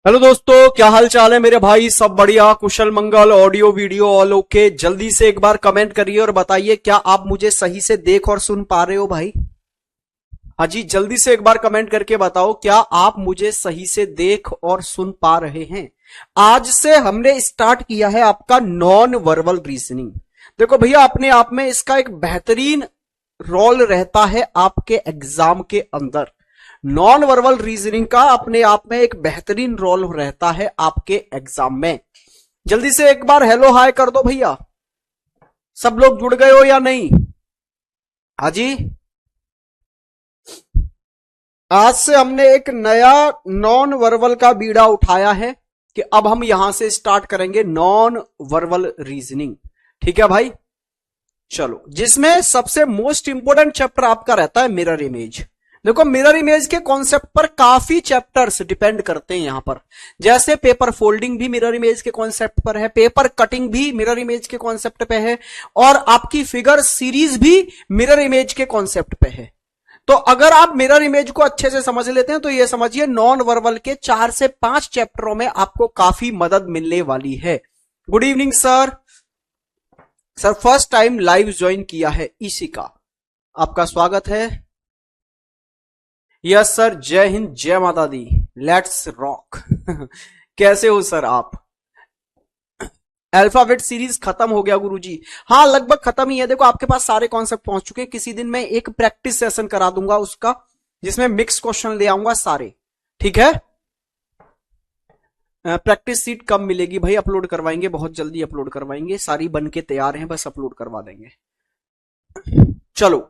Hello दोस्तों, क्या हाल चाल है मेरे भाई। सब बढ़िया, कुशल मंगल, ऑडियो वीडियो ऑल ओके। जल्दी से एक बार कमेंट करिए और बताइए क्या आप मुझे सही से देख और सुन पा रहे हो भाई। हाँ जी, जल्दी से एक बार कमेंट करके बताओ क्या आप मुझे सही से देख और सुन पा रहे हैं। आज से हमने स्टार्ट किया है आपका नॉन वर्बल रीजनिंग। देखो भैया, अपने आप में इसका एक बेहतरीन रोल रहता है आपके एग्जाम के अंदर। नॉन वर्बल रीजनिंग का अपने आप में एक बेहतरीन रोल रहता है आपके एग्जाम में। जल्दी से एक बार हेलो हाय कर दो भैया। सब लोग जुड़ गए हो या नहीं? हाँ जी, आज से हमने एक नया नॉन वर्बल का बीड़ा उठाया है कि अब हम यहां से स्टार्ट करेंगे नॉन वर्बल रीजनिंग। ठीक है भाई, चलो। जिसमें सबसे मोस्ट इंपोर्टेंट चैप्टर आपका रहता है मिरर इमेज। देखो, मिरर इमेज के कॉन्सेप्ट पर काफी चैप्टर्स डिपेंड करते हैं यहां पर। जैसे पेपर फोल्डिंग भी मिरर इमेज के कॉन्सेप्ट पर है, पेपर कटिंग भी मिरर इमेज के कॉन्सेप्ट पे है, और आपकी फिगर सीरीज भी मिरर इमेज के कॉन्सेप्ट पे है। तो अगर आप मिरर इमेज को अच्छे से समझ लेते हैं तो ये समझिए नॉन वर्बल के 4 से 5 चैप्टरों में आपको काफी मदद मिलने वाली है। Good evening sir. Sir first time live join किया है इसी का, आपका स्वागत है। यस सर, जय हिंद, जय माता दी, लेट्स रॉक। कैसे हो सर आप? अल्फाबेट सीरीज खत्म हो गया गुरुजी? हाँ, लगभग खत्म ही है। देखो, आपके पास सारे कॉन्सेप्ट पहुंच चुके हैं। किसी दिन मैं एक प्रैक्टिस सेशन करा दूंगा उसका, जिसमें मिक्स क्वेश्चन ले आऊंगा सारे। ठीक है, प्रैक्टिस सीट कम मिलेगी भाई, अपलोड करवाएंगे, बहुत जल्दी अपलोड करवाएंगे। सारी बन के तैयार हैं, बस अपलोड करवा देंगे। चलो,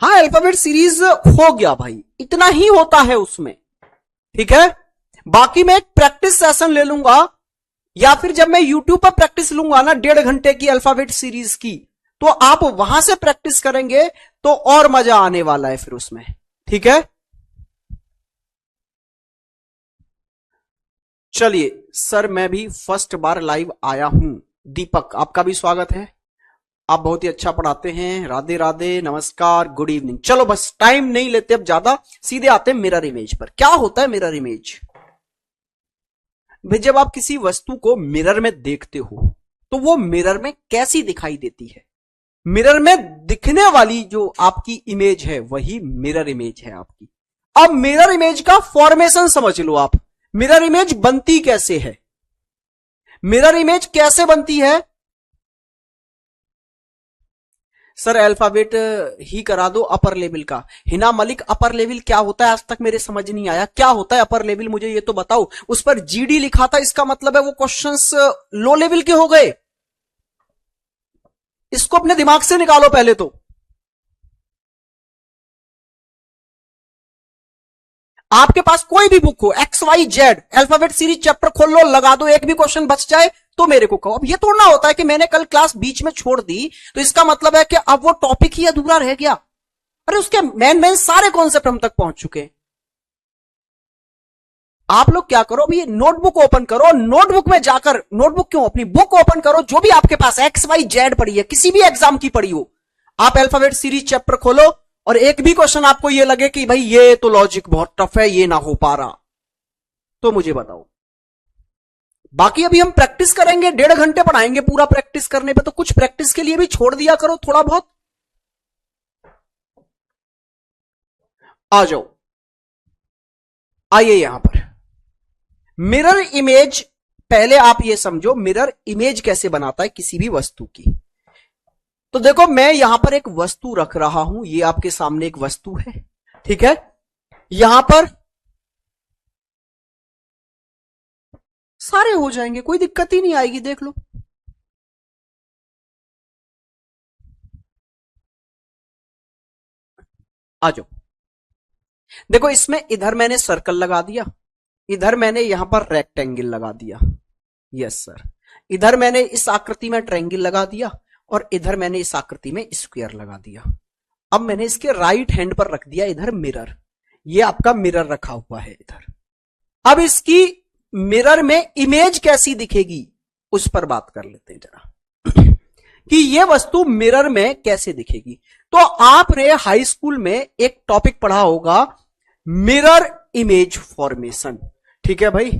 हाँ, अल्फाबेट सीरीज हो गया भाई, इतना ही होता है उसमें। ठीक है, बाकी मैं एक प्रैक्टिस सेशन ले लूंगा, या फिर जब मैं यूट्यूब पर प्रैक्टिस लूंगा ना 1.5 घंटे की अल्फाबेट सीरीज की, तो आप वहां से प्रैक्टिस करेंगे तो और मजा आने वाला है फिर उसमें। ठीक है, चलिए सर, मैं भी फर्स्ट बार लाइव आया हूं। दीपक, आपका भी स्वागत है। आप बहुत ही अच्छा पढ़ाते हैं। राधे राधे, नमस्कार, गुड इवनिंग। चलो बस टाइम नहीं लेते अब ज्यादा, सीधे आते हैं मिरर इमेज पर। क्या होता है मिरर इमेज? भाई, जब आप किसी वस्तु को मिरर में देखते हो तो वो मिरर में कैसी दिखाई देती है? मिरर में दिखने वाली जो आपकी इमेज है वही मिरर इमेज है आपकी। अब मिरर इमेज का फॉर्मेशन समझ लो आप। मिरर इमेज बनती कैसे है? मिरर इमेज कैसे बनती है? सर अल्फाबेट ही करा दो अपर लेवल का। हिना मलिक, अपर लेवल क्या होता है आज तक मेरे समझ नहीं आया। क्या होता है अपर लेवल, मुझे ये तो बताओ। उस पर जीडी लिखा था, इसका मतलब है वो क्वेश्चंस लो लेवल के हो गए। इसको अपने दिमाग से निकालो पहले तो। आपके पास कोई भी बुक हो, XYZ अल्फाबेट सीरीज चैप्टर खोल लो, लगा दो, एक भी क्वेश्चन बच जाए तो मेरे को कहो। अब ये थोड़ा ना होता है कि मैंने कल क्लास बीच में छोड़ दी तो इसका मतलब है कि अब वो टॉपिक ही अधूरा रह गया। अरे उसके मेन सारे कॉन्सेप्ट हम तक पहुंच चुके हैं। आप लोग क्या करो, अभी नोटबुक ओपन करो, नोटबुक में जाकर, नोटबुक क्यों, अपनी बुक ओपन करो, जो भी आपके पास XYZ पड़ी है, किसी भी एग्जाम की पड़ी हो, आप अल्फाबेट सीरीज चैप्टर खोलो, और एक भी क्वेश्चन आपको ये लगे कि भाई ये तो लॉजिक बहुत टफ है, ये ना हो पा रहा, तो मुझे बताओ। बाकी अभी हम प्रैक्टिस करेंगे, 1.5 घंटे पढ़ाएंगे पूरा प्रैक्टिस करने पे, तो कुछ प्रैक्टिस के लिए भी छोड़ दिया करो थोड़ा बहुत। आ जाओ, आइए यहां पर मिरर इमेज। पहले आप ये समझो मिरर इमेज कैसे बनाता है किसी भी वस्तु की। तो देखो, मैं यहां पर एक वस्तु रख रहा हूं, ये आपके सामने एक वस्तु है। ठीक है, यहां पर सारे हो जाएंगे, कोई दिक्कत ही नहीं आएगी, देख लो। आ जाओ, देखो इसमें इधर मैंने सर्कल लगा दिया, इधर मैंने यहां पर रेक्टेंगल लगा दिया। यस सर, इधर मैंने इस आकृति में ट्रायंगल लगा दिया, और इधर मैंने इस आकृति में स्क्वायर लगा दिया। अब मैंने इसके राइट हैंड पर रख दिया इधर मिरर। ये आपका मिरर रखा हुआ है इधर। अब इसकी मिरर में इमेज कैसी दिखेगी उस पर बात कर लेते हैं जरा, कि ये वस्तु मिरर में कैसे दिखेगी। तो आपने हाई स्कूल में एक टॉपिक पढ़ा होगा, मिरर इमेज फॉर्मेशन। ठीक है भाई,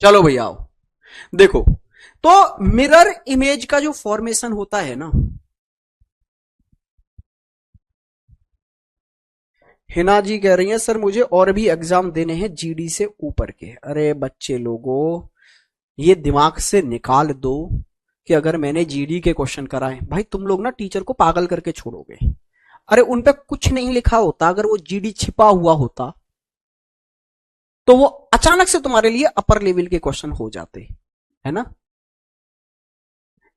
चलो भैया आओ देखो। तो मिरर इमेज का जो फॉर्मेशन होता है ना, हिना जी कह रही हैं सर मुझे और भी एग्जाम देने हैं जीडी से ऊपर के। अरे बच्चे लोगों, ये दिमाग से निकाल दो कि अगर मैंने जीडी के क्वेश्चन कराए, भाई तुम लोग ना टीचर को पागल करके छोड़ोगे। अरे उन पे कुछ नहीं लिखा होता, अगर वो जीडी छिपा हुआ होता तो वो अचानक से तुम्हारे लिए अपर लेवल के क्वेश्चन हो जाते, है ना।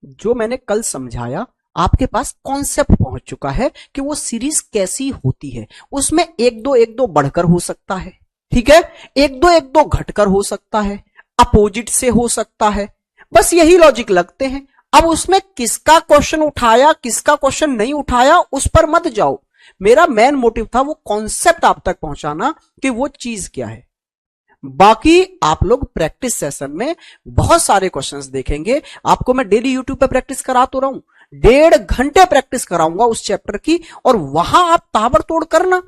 जो मैंने कल समझाया आपके पास कॉन्सेप्ट पहुंच चुका है कि वो सीरीज कैसी होती है। उसमें एक दो बढ़कर हो सकता है, ठीक है, एक दो घटकर हो सकता है, अपोजिट से हो सकता है, बस यही लॉजिक लगते हैं। अब उसमें किसका क्वेश्चन उठाया किसका क्वेश्चन नहीं उठाया उस पर मत जाओ। मेरा मेन मोटिव था वो कॉन्सेप्ट आप तक पहुंचाना कि वो चीज क्या है। बाकी आप लोग प्रैक्टिस सेशन में बहुत सारे क्वेश्चंस देखेंगे। आपको मैं डेली यूट्यूब पे प्रैक्टिस करा तो रहा हूं, 1.5 घंटे प्रैक्टिस कराऊंगा उस चैप्टर की, और वहां आप ताबड़तोड़ करना।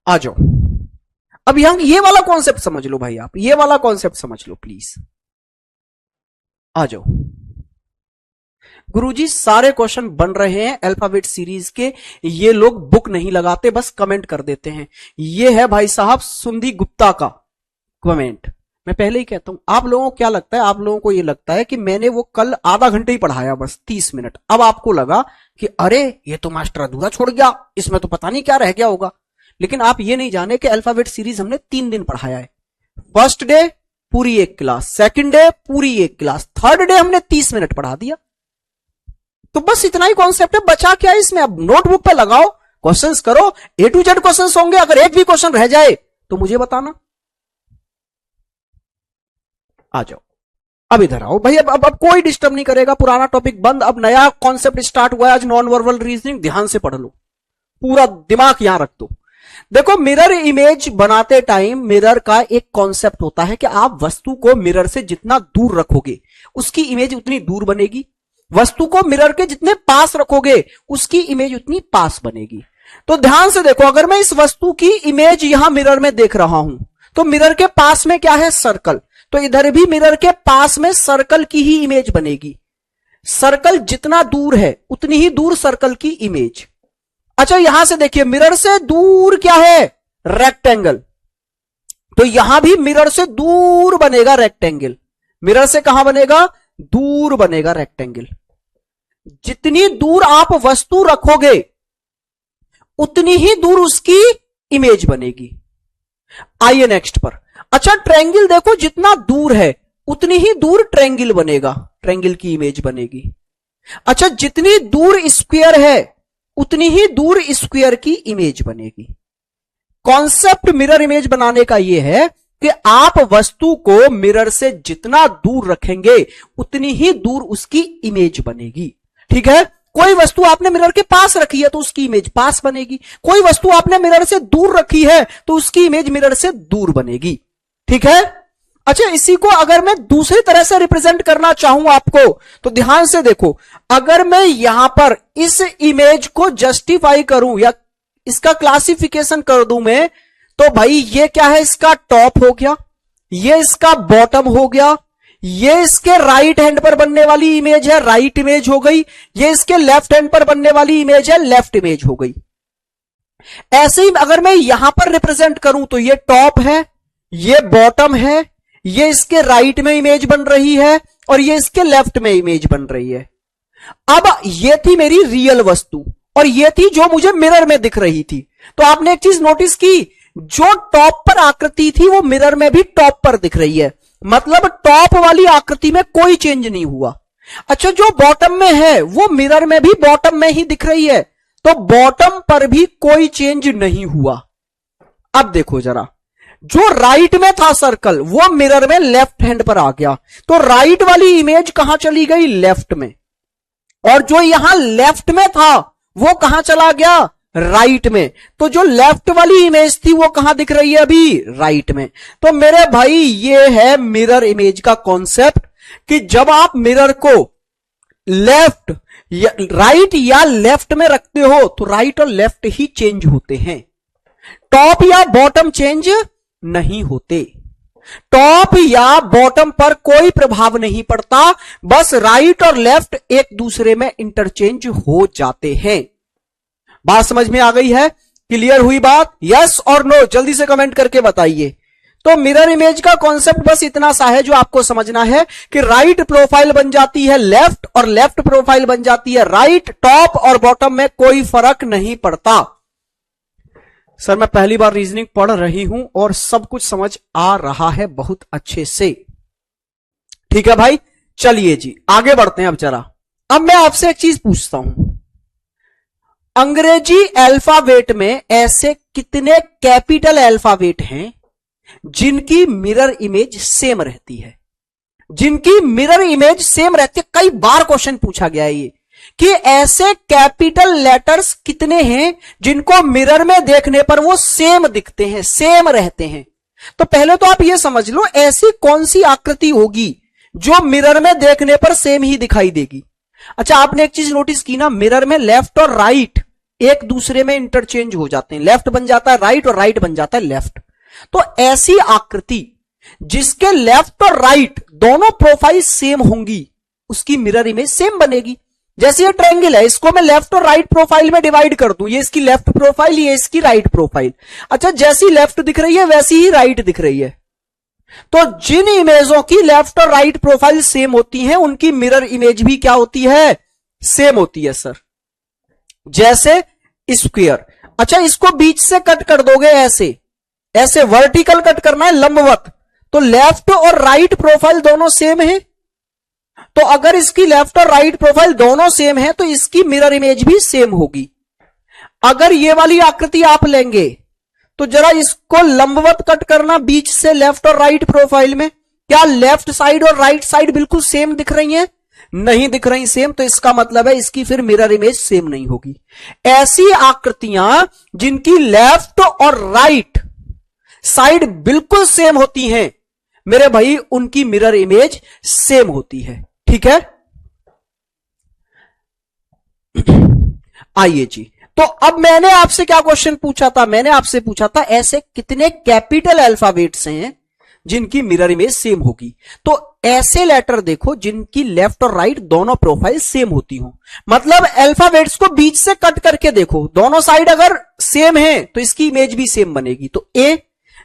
आ जाओ, अब यहां ये वाला कॉन्सेप्ट समझ लो भाई, आप ये वाला कॉन्सेप्ट समझ लो प्लीज। आ जाओ गुरुजी, सारे क्वेश्चन बन रहे हैं अल्फाबेट सीरीज के, ये लोग बुक नहीं लगाते बस कमेंट कर देते हैं। ये है भाई साहब सुंदी गुप्ता का कमेंट। मैं पहले ही कहता हूं, आप लोगों को क्या लगता है, आप लोगों को ये लगता है कि मैंने वो कल आधा घंटे ही पढ़ाया बस 30 मिनट, अब आपको लगा कि अरे ये तो मास्टर अधूरा छोड़ गया, इसमें तो पता नहीं क्या रह गया होगा। लेकिन आप ये नहीं जाने कि अल्फाबेट सीरीज हमने 3 दिन पढ़ाया है। फर्स्ट डे पूरी एक क्लास, सेकंड डे पूरी एक क्लास, थर्ड डे हमने 30 मिनट पढ़ा दिया। तो बस इतना ही कॉन्सेप्ट है, बचा क्या है इसमें। अब नोटबुक पे लगाओ, क्वेश्चंस करो, A to Z क्वेश्चंस होंगे। अगर एक भी क्वेश्चन रह जाए तो मुझे बताना। आ जाओ, अब इधर आओ भाई, अब कोई डिस्टर्ब नहीं करेगा, पुराना टॉपिक बंद, अब नया कॉन्सेप्ट स्टार्ट हुआ है आज, नॉन वर्बल रीजनिंग। ध्यान से पढ़ लो, पूरा दिमाग यहां रख दो। देखो मिरर इमेज बनाते टाइम मिरर का एक कॉन्सेप्ट होता है कि आप वस्तु को मिरर से जितना दूर रखोगे उसकी इमेज उतनी दूर बनेगी, वस्तु को मिरर के जितने पास रखोगे उसकी इमेज उतनी पास बनेगी। तो ध्यान से देखो, अगर मैं इस वस्तु की इमेज यहां मिरर में देख रहा हूं तो मिरर के पास में क्या है, सर्कल, तो इधर भी मिरर के पास में सर्कल की ही इमेज बनेगी। सर्कल जितना दूर है उतनी ही दूर सर्कल की इमेज। अच्छा यहां से देखिए, मिरर से दूर क्या है, रेक्टेंगल, तो यहां भी मिरर से दूर बनेगा रेक्टेंगल। मिरर से कहां बनेगा, दूर बनेगा रेक्टेंगल। जितनी दूर आप वस्तु रखोगे उतनी ही दूर उसकी इमेज बनेगी। आइए नेक्स्ट पर। अच्छा ट्रायंगल देखो, जितना दूर है उतनी ही दूर ट्रायंगल बनेगा, ट्रायंगल की इमेज बनेगी। अच्छा जितनी दूर स्क्वायर है उतनी ही दूर स्क्वायर की इमेज बनेगी। कॉन्सेप्ट मिरर इमेज बनाने का यह है कि आप वस्तु को मिरर से जितना दूर रखेंगे उतनी ही दूर उसकी इमेज बनेगी। ठीक है, कोई वस्तु आपने मिरर के पास रखी है तो उसकी इमेज पास बनेगी, कोई वस्तु आपने मिरर से दूर रखी है तो उसकी इमेज मिरर से दूर बनेगी। ठीक है। अच्छा इसी को अगर मैं दूसरी तरह से रिप्रेजेंट करना चाहूं आपको, तो ध्यान से देखो, अगर मैं यहां पर इस इमेज को जस्टिफाई करूं या इसका क्लासिफिकेशन कर दूं मैं, तो भाई ये क्या है, इसका टॉप हो गया, ये इसका बॉटम हो गया, ये इसके राइट हैंड पर बनने वाली इमेज है, राइट इमेज हो गई, ये इसके लेफ्ट हैंड पर बनने वाली इमेज है, लेफ्ट इमेज हो गई। ऐसे ही अगर मैं यहां पर रिप्रेजेंट करूं तो ये टॉप है, ये बॉटम है, ये इसके राइट में इमेज बन रही है और ये इसके लेफ्ट में इमेज बन रही है। अब ये थी मेरी रियल वस्तु और ये थी जो मुझे मिरर में दिख रही थी। तो आपने एक चीज नोटिस की, जो टॉप पर आकृति थी वो मिरर में भी टॉप पर दिख रही है, मतलब टॉप वाली आकृति में कोई चेंज नहीं हुआ। अच्छा जो बॉटम में है वो मिरर में भी बॉटम में ही दिख रही है, तो बॉटम पर भी कोई चेंज नहीं हुआ। अब देखो जरा, जो राइट में था सर्कल वो मिरर में लेफ्ट हैंड पर आ गया, तो राइट वाली इमेज कहां चली गई, लेफ्ट में, और जो यहां लेफ्ट में था वो कहां चला गया, राइट में। तो जो लेफ्ट वाली इमेज थी वो कहां दिख रही है अभी, राइट में। तो मेरे भाई ये है मिरर इमेज का कॉन्सेप्ट, कि जब आप मिरर को लेफ्ट या राइट या लेफ्ट में रखते हो तो राइट और लेफ्ट ही चेंज होते हैं, टॉप या बॉटम चेंज नहीं होते। टॉप या बॉटम पर कोई प्रभाव नहीं पड़ता, बस राइट और लेफ्ट एक दूसरे में इंटरचेंज हो जाते हैं। बात समझ में आ गई है, क्लियर हुई बात, यस और नो, जल्दी से कमेंट करके बताइए। तो मिरर इमेज का कॉन्सेप्ट बस इतना सा है जो आपको समझना है कि राइट प्रोफाइल बन जाती है लेफ्ट और लेफ्ट प्रोफाइल बन जाती है राइट, टॉप और बॉटम में कोई फर्क नहीं पड़ता। सर मैं पहली बार रीजनिंग पढ़ रही हूं और सब कुछ समझ आ रहा है बहुत अच्छे से। ठीक है भाई, चलिए जी आगे बढ़ते हैं। अब जरा अब मैं आपसे एक चीज पूछता हूं, अंग्रेजी अल्फाबेट में ऐसे कितने कैपिटल अल्फाबेट हैं जिनकी मिरर इमेज सेम रहती है, जिनकी मिरर इमेज सेम रहती है। कई बार क्वेश्चन पूछा गया है ये कि ऐसे कैपिटल लेटर्स कितने हैं जिनको मिरर में देखने पर वो सेम दिखते हैं, सेम रहते हैं। तो पहले तो आप ये समझ लो ऐसी कौन सी आकृति होगी जो मिरर में देखने पर सेम ही दिखाई देगी। अच्छा आपने एक चीज नोटिस की ना, मिरर में लेफ्ट और राइट एक दूसरे में इंटरचेंज हो जाते हैं, लेफ्ट बन जाता है राइट और राइट बन जाता है लेफ्ट। तो ऐसी आकृति जिसके लेफ्ट और राइट दोनों प्रोफाइल सेम होंगी उसकी मिरर इमेज सेम बनेगी। जैसे ये ट्रायंगल है, इसको मैं लेफ्ट और राइट प्रोफाइल में डिवाइड कर दूं, ये इसकी लेफ्ट प्रोफाइल, ये इसकी राइट प्रोफाइल। अच्छा जैसी लेफ्ट दिख रही है वैसी ही राइट दिख रही है। तो जिन इमेजों की लेफ्ट और राइट प्रोफाइल सेम होती हैं उनकी मिरर इमेज भी क्या होती है, सेम होती है सर। जैसे स्क्वायर, अच्छा इसको बीच से कट कर दोगे, ऐसे ऐसे वर्टिकल कट करना है लंबवत, तो लेफ्ट और राइट प्रोफाइल दोनों सेम है। तो अगर इसकी लेफ्ट और राइट प्रोफाइल दोनों सेम है तो इसकी मिरर इमेज भी सेम होगी। अगर ये वाली आकृति आप लेंगे तो जरा इसको लंबवत कट करना बीच से लेफ्ट और राइट प्रोफाइल में, क्या लेफ्ट साइड और राइट साइड बिल्कुल सेम दिख रही हैं? नहीं दिख रही सेम, तो इसका मतलब है इसकी फिर मिरर इमेज सेम नहीं होगी। ऐसी आकृतियां जिनकी लेफ्ट और राइट साइड बिल्कुल सेम होती हैं मेरे भाई, उनकी मिरर इमेज सेम होती है। ठीक है, आइए जी। तो अब मैंने आपसे क्या क्वेश्चन पूछा था, मैंने आपसे पूछा था ऐसे कितने कैपिटल अल्फाबेट्स हैं जिनकी मिरर इमेज सेम होगी। तो ऐसे लेटर देखो जिनकी लेफ्ट और राइट दोनों प्रोफाइल सेम होती हो, मतलब अल्फाबेट्स को बीच से कट करके देखो, दोनों साइड अगर सेम है तो इसकी इमेज भी सेम बनेगी। तो ए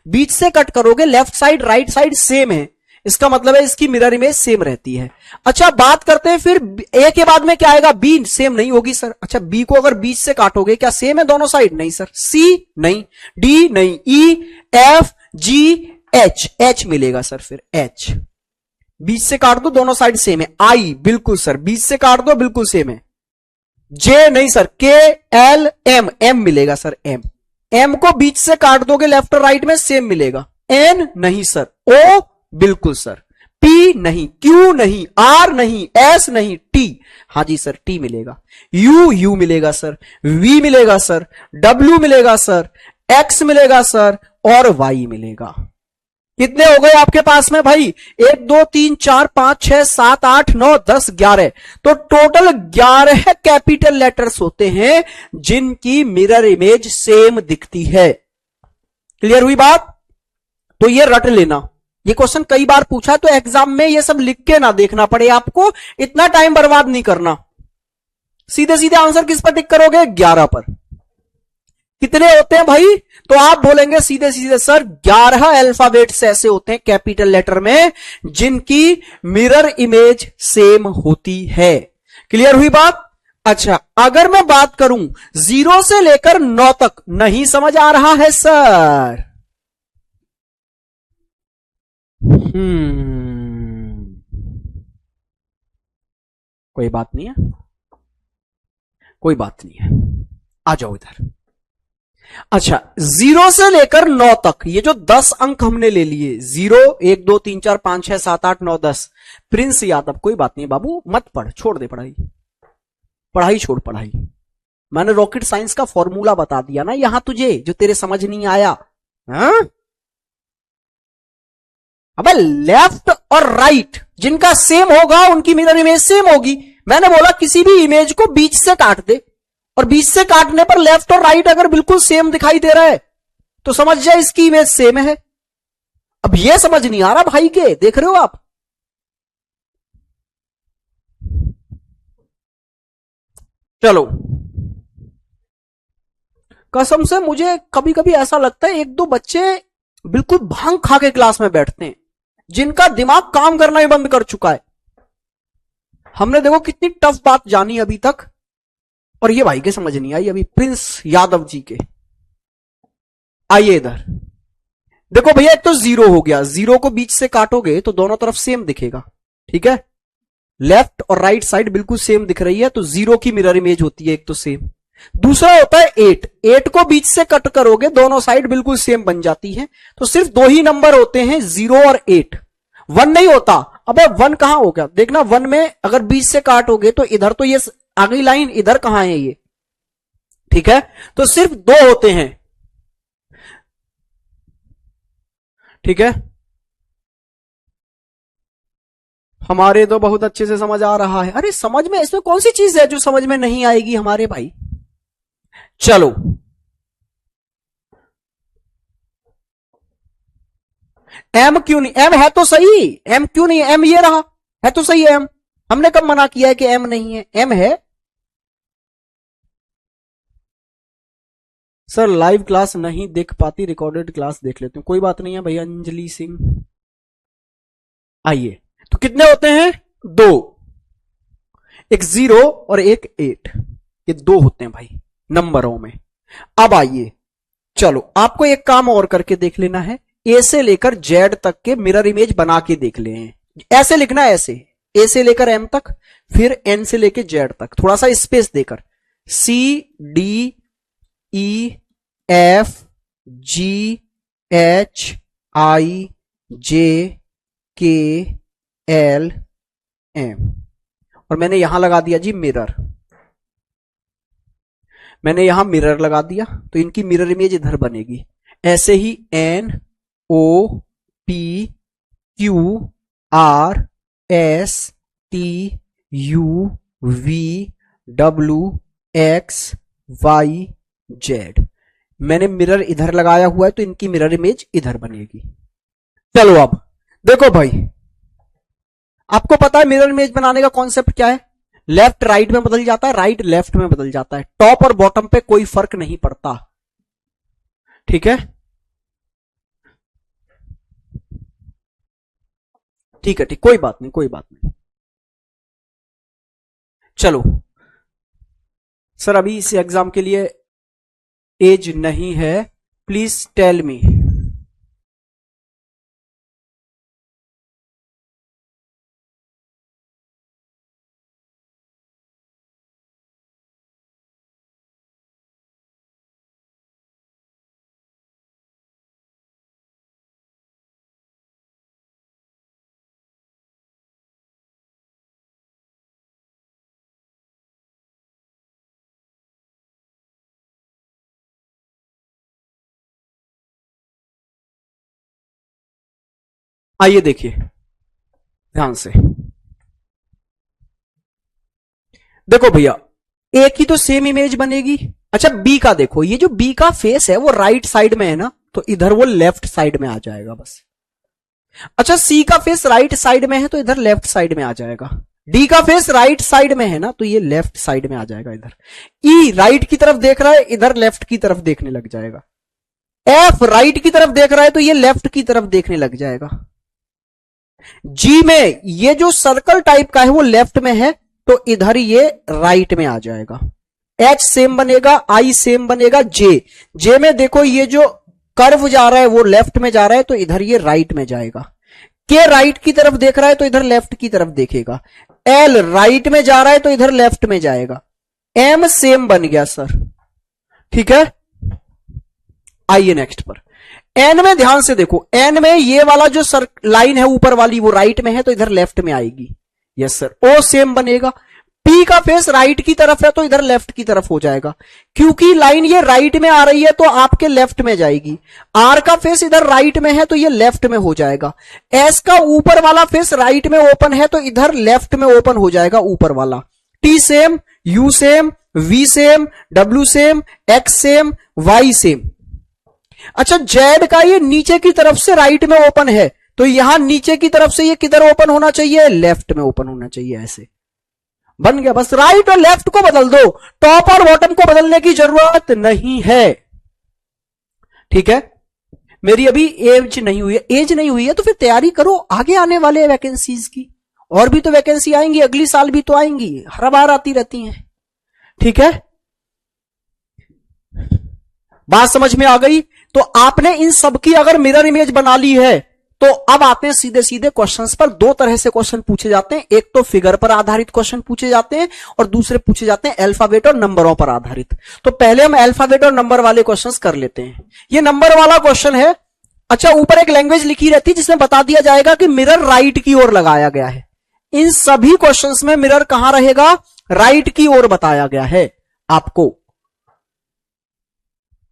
बीच से कट करोगे, left side right side same है, इसका मतलब है इसकी मिरर इमेज सेम रहती है। अच्छा बात करते हैं फिर ए के बाद में क्या आएगा, बी सेम नहीं होगी सर। अच्छा बी को अगर बीच से काटोगे क्या सेम है दोनों साइड, नहीं सर। सी नहीं, डी नहीं, ई एफ जी एच, एच मिलेगा सर, फिर एच बीच से काट दो दोनों साइड सेम है। आई बिल्कुल सर बीच से काट दो बिल्कुल सेम है। जे नहीं सर, के एल एम, एम मिलेगा सर, एम, एम को बीच से काट दोगे लेफ्ट और राइट में सेम मिलेगा। एन नहीं सर, ओ बिल्कुल सर, पी नहीं, क्यू नहीं, आर नहीं, एस नहीं, टी, हाँ जी सर टी मिलेगा। यू, यू मिलेगा सर, वी मिलेगा सर, डब्ल्यू मिलेगा सर, एक्स मिलेगा सर और वाई मिलेगा। कितने हो गए आपके पास में भाई, 1 2 3 4 5 6 7 8 9 10 11, तो टोटल 11 कैपिटल लेटर्स होते हैं जिनकी मिरर इमेज सेम दिखती है। क्लियर हुई बात? तो ये रट लेना, ये क्वेश्चन कई बार पूछा, तो एग्जाम में ये सब लिख के ना देखना पड़े आपको, इतना टाइम बर्बाद नहीं करना। सीधे सीधे आंसर किस पर टिक करोगे, 11 पर। कितने होते हैं भाई, तो आप बोलेंगे सीधे सीधे सर 11 अल्फाबेट्स ऐसे होते हैं कैपिटल लेटर में जिनकी मिरर इमेज सेम होती है। क्लियर हुई बात? अच्छा अगर मैं बात करूं 0 से लेकर 9 तक, नहीं समझ आ रहा है सर? कोई बात नहीं है, कोई बात नहीं है, आ जाओ इधर। अच्छा 0 से लेकर 9 तक ये जो 10 अंक हमने ले लिए, 0 1 2 3 4 5 6 7 8 9 10, प्रिंस यादव, कोई बात नहीं बाबू मत पढ़, छोड़ दे पढ़ाई, पढ़ाई छोड़ पढ़ाई, मैंने रॉकेट साइंस का फॉर्मूला बता दिया ना यहां तुझे, जो तेरे समझ नहीं आया। हाँ? अबे लेफ्ट और राइट जिनका सेम होगा उनकी मिरर इमेज सेम होगी। मैंने बोला किसी भी इमेज को बीच से काट दे, और बीच से काटने पर लेफ्ट और राइट अगर बिल्कुल सेम दिखाई दे रहा है तो समझ जाए इसकी इमेज सेम है। अब यह समझ नहीं आ रहा भाई के, देख रहे हो आप? चलो, कसम से मुझे कभी कभी ऐसा लगता है एक दो बच्चे बिल्कुल भांग खा के क्लास में बैठते हैं, जिनका दिमाग काम करना ही बंद कर चुका है। हमने देखो कितनी टफ बात जानी अभी तक, और ये भाई के समझ नहीं आई अभी, प्रिंस यादव जी के। आइए इधर देखो भैया, एक तो जीरो हो गया, जीरो को बीच से काटोगे तो दोनों तरफ सेम दिखेगा, ठीक है? लेफ्ट और राइट साइड बिल्कुल सेम दिख रही है, तो जीरो की मिरर इमेज होती है एक तो सेम। दूसरा होता है 8, 8 को बीच से कट करोगे दोनों साइड बिल्कुल सेम बन जाती है। तो सिर्फ दो ही नंबर होते हैं, 0 और 8, 1 नहीं होता। अबे 1 कहां हो गया? देखना 1 में अगर बीच से काटोगे तो इधर तो ये आ गई लाइन, इधर कहां है ये? ठीक है, तो सिर्फ 2 होते हैं, ठीक है? हमारे तो बहुत अच्छे से समझ आ रहा है। अरे समझ में, इसमें कौन सी चीज है जो समझ में नहीं आएगी हमारे भाई? चलो, एम क्यों नहीं? एम है तो सही, एम क्यों नहीं? एम ये रहा, है तो सही एम। हमने कब मना किया है कि एम नहीं है? एम है। सर लाइव क्लास नहीं देख पाती, रिकॉर्डेड क्लास देख लेते हूं। कोई बात नहीं है भैया अंजलि सिंह। आइए, तो कितने होते हैं? 2, एक 0 और एक 8, ये 2 होते हैं भाई नंबरों में। अब आइए, चलो आपको एक काम और करके देख लेना है, ए से लेकर जेड तक के मिरर इमेज बना के देख ले हैं। ऐसे लिखना है, ऐसे ए से लेकर एम तक, फिर एन से लेकर जेड तक, थोड़ा सा स्पेस देकर, C D E F G H I J K L M, और मैंने यहां लगा दिया जी मिरर। मैंने यहां मिरर लगा दिया तो इनकी मिरर इमेज इधर बनेगी। ऐसे ही N O P Q R S T U V W X Y Z, मैंने मिरर इधर लगाया हुआ है तो इनकी मिरर इमेज इधर बनेगी। चलो अब देखो भाई, आपको पता है मिरर इमेज बनाने का कॉन्सेप्ट क्या है? लेफ्ट राइट में बदल जाता है, राइट लेफ्ट में बदल जाता है, टॉप और बॉटम पे कोई फर्क नहीं पड़ता, ठीक है? ठीक है, ठीक, कोई बात नहीं, कोई बात नहीं। चलो सर, अभी इस एग्जाम के लिए एज नहीं है, प्लीज टेल मी। आइए देखिए ध्यान से, देखो भैया ए की तो सेम इमेज बनेगी। अच्छा बी का देखो, ये जो बी का फेस है वो राइट साइड में है ना, तो इधर वो लेफ्ट साइड में आ जाएगा बस। अच्छा सी का फेस राइट साइड में है तो इधर लेफ्ट साइड में आ जाएगा। डी का फेस राइट साइड में है ना, तो ये लेफ्ट साइड में आ जाएगा इधर। ई राइट की तरफ देख रहा है, इधर लेफ्ट की तरफ देखने लग जाएगा। एफ राइट की तरफ देख रहा है तो ये लेफ्ट की तरफ देखने लग जाएगा। जी में ये जो सर्कल टाइप का है वो लेफ्ट में है तो इधर ये राइट में आ जाएगा। एच सेम बनेगा, आई सेम बनेगा, जे में देखो ये जो कर्व जा रहा है वो लेफ्ट में जा रहा है तो इधर ये राइट में जाएगा। के राइट की तरफ देख रहा है तो इधर लेफ्ट की तरफ देखेगा। एल राइट में जा रहा है तो इधर लेफ्ट में जाएगा। एम सेम बन गया सर, ठीक है? आइए नेक्स्ट पर, एन में ध्यान से देखो, एन में ये वाला जो लाइन है ऊपर वाली वो राइट में है तो इधर लेफ्ट में आएगी। Yes sir. ओ सेम बनेगा, टी का फेस राइट की तरफ है तो इधर लेफ्ट की तरफ हो जाएगा, क्योंकि लाइन ये राइट में आ रही है तो आपके लेफ्ट में जाएगी। आर का फेस इधर राइट में है तो ये लेफ्ट में हो जाएगा। एस का ऊपर वाला फेस राइट में ओपन है तो इधर लेफ्ट में ओपन हो जाएगा ऊपर वाला। T same, U same, V same, W same, X same, Y same. अच्छा, जेड का ये नीचे की तरफ से राइट में ओपन है तो यहां नीचे की तरफ से ये किधर ओपन होना चाहिए, लेफ्ट में ओपन होना चाहिए। ऐसे बन गया। बस राइट और लेफ्ट को बदल दो, टॉप और बॉटम को बदलने की जरूरत नहीं है। ठीक है, मेरी अभी एज नहीं हुई है, एज नहीं हुई है तो फिर तैयारी करो आगे आने वाले वैकेंसीज की। और भी तो वैकेंसी आएंगी, अगली साल भी तो आएंगी, हर बार आती रहती हैं। ठीक है, बात समझ में आ गई? तो आपने इन सब की अगर मिरर इमेज बना ली है तो अब आते हैं सीधे सीधे क्वेश्चंस पर। दो तरह से क्वेश्चन पूछे जाते हैं, एक तो फिगर पर आधारित क्वेश्चन पूछे जाते हैं और दूसरे पूछे जाते हैं अल्फाबेट और नंबरों पर आधारित। तो पहले हम अल्फाबेट और नंबर वाले क्वेश्चंस कर लेते हैं। ये नंबर वाला क्वेश्चन है। अच्छा, ऊपर एक लैंग्वेज लिखी रहती है जिसमें बता दिया जाएगा कि मिरर राइट की ओर लगाया गया है। इन सभी क्वेश्चंस में मिरर कहां रहेगा, राइट की ओर बताया गया है आपको।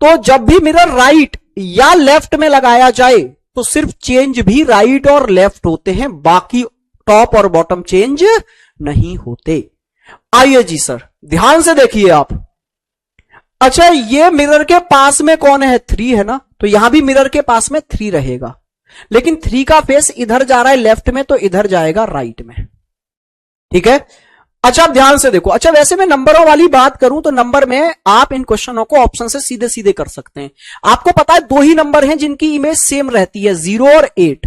तो जब भी मिरर राइट या लेफ्ट में लगाया जाए तो सिर्फ चेंज भी राइट और लेफ्ट होते हैं, बाकी टॉप और बॉटम चेंज नहीं होते। आइए जी सर, ध्यान से देखिए आप। अच्छा, ये मिरर के पास में कौन है, 3 है ना, तो यहां भी मिरर के पास में 3 रहेगा, लेकिन 3 का फेस इधर जा रहा है लेफ्ट में तो इधर जाएगा राइट में। ठीक है, अच्छा आप ध्यान से देखो। अच्छा, वैसे मैं नंबरों वाली बात करूं तो नंबर में आप इन क्वेश्चनों को ऑप्शन से सीधे सीधे कर सकते हैं। आपको पता है 2 ही नंबर हैं जिनकी इमेज सेम रहती है, 0 और 8।